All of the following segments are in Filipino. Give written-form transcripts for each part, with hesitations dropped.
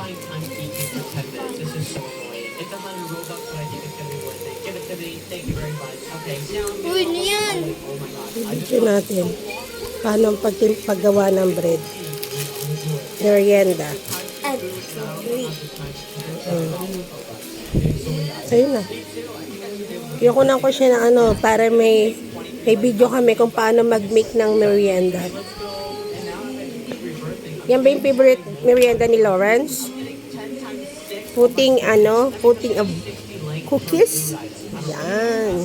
buying time speaking for 10 minutes. This is so annoying. It's a $100, but I think it's gonna be worth it. Give it to me. Thank you very much. Okay, now I'm Uy, ano yan? oh my god. Video natin. Paano ang paggawa ng bread. Merienda. Ayun na. Kinukunan ko siya ng ano, para may video kami kung paano mag-make ng merienda. Yan ba yung favorite merienda ni Lawrence? Puting of cookies. Yan.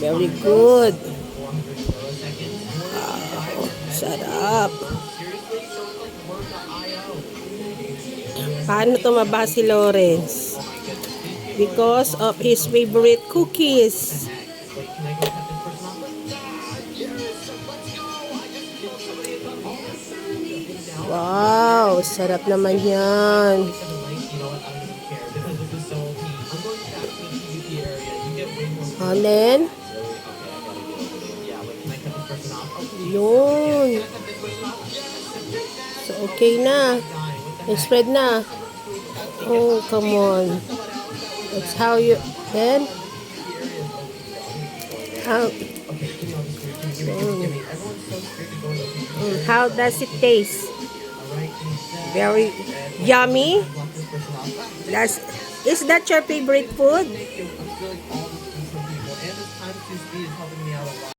Very good. Wow, sarap. Paano tumaba si Lawrence? Because of his favorite cookies. Wow, sarap naman yan. And then, yun. So, okay na. Spread na. Oh, come on. That's how you, then, how does it taste? Very yummy. Is that your favorite food?